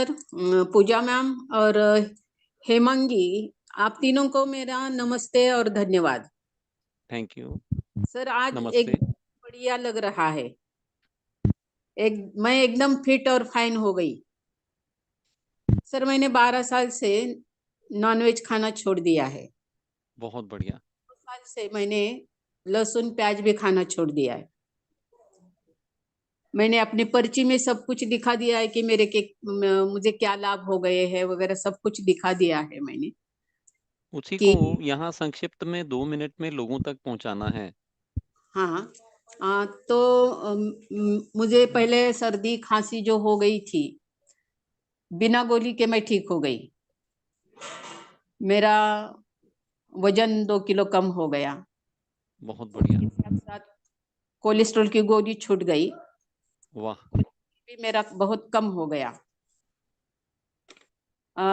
Sir, पूजा ma'am और हेमांगी, आप तीनों को मेरा नमस्ते और धन्यवाद। Thank you. सर, आज नमस्ते। एकदम बढ़िया लग रहा है। मैं एकदम फिट और फाइन हो गई। सर, मैंने 12 साल से नॉनवेज खाना छोड़ दिया है। बहुत बढ़िया। 2 साल से मैंने लहसुन प्याज भी खाना छोड़ दिया है। मैंने अपनी पर्ची में सब कुछ दिखा दिया है कि मुझे क्या लाभ हो गए हैं वगैरह, सब कुछ दिखा दिया है मैंने उसी को कि यहाँ संक्षिप्त में 2 मिनट में लोगों तक पहुँचाना है। हाँ। तो मुझे पहले सर्दी खांसी जो हो गई थी, बिना गोली के मैं ठीक हो गई। मेरा वजन 2 किलो कम हो गया। बहुत बढ़िया। इसके साथ साथ कोलेस्ट्रॉल की गोली छूट गई। वाह! भी मेरा बहुत कम हो गया। अ,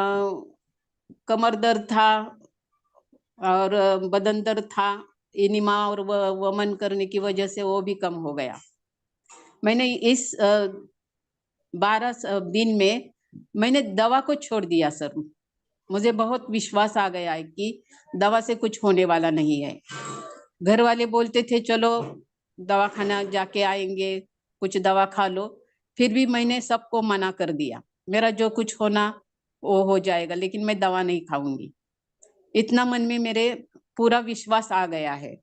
कमर दर्द था और बदन दर्द था। एनिमा और वमन करने की वजह से वो भी कम हो गया। मैंने इस 12 दिन में मैंने दवा को छोड़ दिया सर। मुझे बहुत विश्वास आ गया है कि दवा से कुछ होने वाला नहीं है। घर वाले बोलते थे चलो दवाखाना जाके आएंगे, कुछ दवा खा लो। फिर भी मैंने सबको मना कर दिया। मेरा जो कुछ होना वो हो जाएगा, लेकिन मैं दवा नहीं खाऊंगी। इतना मन में मेरे पूरा विश्वास आ गया है।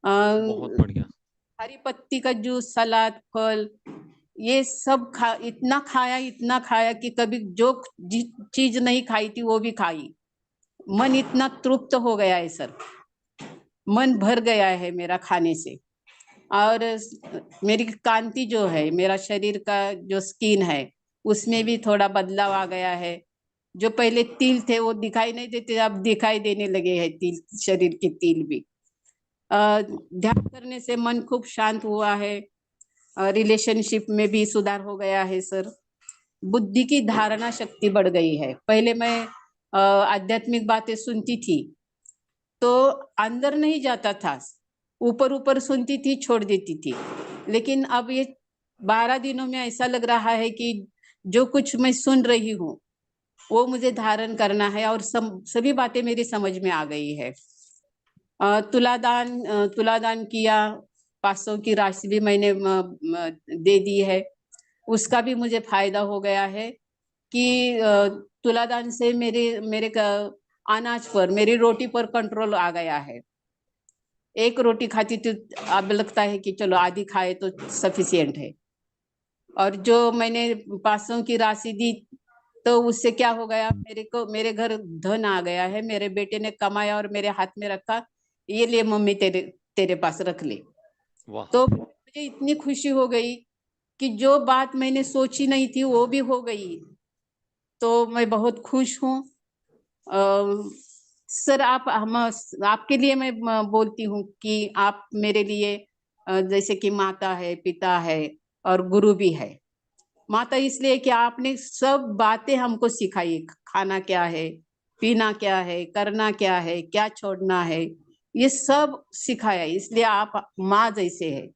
बहुत अ, बढ़िया। हरी पत्ती का जूस, सलाद, फल, ये सब इतना खाया कि कभी जो चीज नहीं खाई थी वो भी खाई। मन इतना तृप्त हो गया है सर। मन भर गया है मेरा खाने से। और मेरी कांति जो है, मेरा शरीर का जो स्किन है, उसमें भी थोड़ा बदलाव आ गया है। जो पहले तिल थे वो दिखाई नहीं देते, अब दिखाई देने लगे हैं तिल, शरीर के तिल भी। ध्यान करने से मन खूब शांत हुआ है। रिलेशनशिप में भी सुधार हो गया है सर। बुद्धि की धारणा शक्ति बढ़ गई है। पहले मैं आध्यात्मिक बातें सुनती थी तो अंदर नहीं जाता था, ऊपर ऊपर सुनती थी, छोड़ देती थी। लेकिन अब ये 12 दिनों में ऐसा लग रहा है कि जो कुछ मैं सुन रही हूँ वो मुझे धारण करना है और सभी बातें मेरी समझ में आ गई है। तुलादान किया, 500 की राशि भी मैंने दे दी है। उसका भी मुझे फायदा हो गया है कि तुलादान से मेरे मेरे अनाज पर, मेरी रोटी पर कंट्रोल आ गया है। एक रोटी खाती थी, अब लगता है कि चलो आधी खाए तो सफिशियंट है। और जो मैंने 500 की राशि दी तो उससे क्या हो गया, मेरे घर धन आ गया है। मेरे बेटे ने कमाया और मेरे हाथ में रखा, ये लिए मम्मी तेरे तेरे पास रख ले। वाह! तो मुझे इतनी खुशी हो गई कि जो बात मैंने सोची नहीं थी वो भी हो गई। तो मैं बहुत खुश हूँ। सर, आपके लिए मैं बोलती हूँ कि आप मेरे लिए जैसे कि माता है, पिता है और गुरु भी है। माता इसलिए कि आपने सब बातें हमको सिखाई, खाना क्या है, पीना क्या है, करना क्या है, क्या छोड़ना है, ये सब सिखाया, इसलिए आप माँ जैसे है।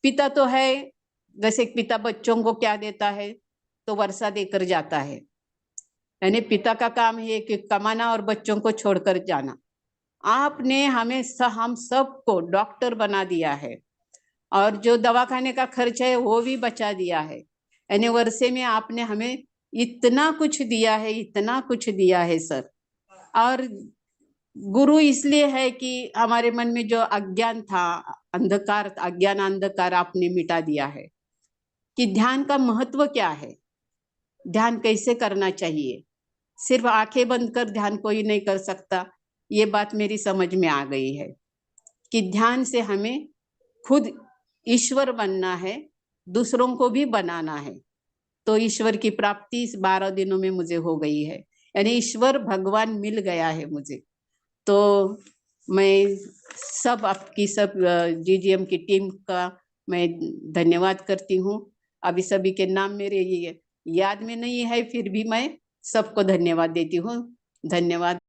पिता तो है, जैसे पिता बच्चों को क्या देता है, तो वर्षा देकर जाता है। यानी पिता का काम है कि कमाना और बच्चों को छोड़कर जाना। आपने हम सबको डॉक्टर बना दिया है और जो दवाखाने का खर्च है वो भी बचा दिया है। यानी वर्षे में आपने हमें इतना कुछ दिया है, इतना कुछ दिया है सर। और गुरु इसलिए है कि हमारे मन में जो अज्ञान था, अंधकार, अज्ञान अंधकार आपने मिटा दिया है कि ध्यान का महत्व क्या है, ध्यान कैसे करना चाहिए। सिर्फ आंखें बंद कर ध्यान कोई नहीं कर सकता, ये बात मेरी समझ में आ गई है कि ध्यान से हमें खुद ईश्वर बनना है, दूसरों को भी बनाना है। तो ईश्वर की प्राप्ति इस 12 दिनों में मुझे हो गई है। यानी ईश्वर भगवान मिल गया है मुझे। तो मैं आपकी सब जीजीएम की टीम का मैं धन्यवाद करती हूँ। अभी सभी के नाम मेरे ये याद में नहीं है, फिर भी मैं सबको धन्यवाद देती हूँ। धन्यवाद।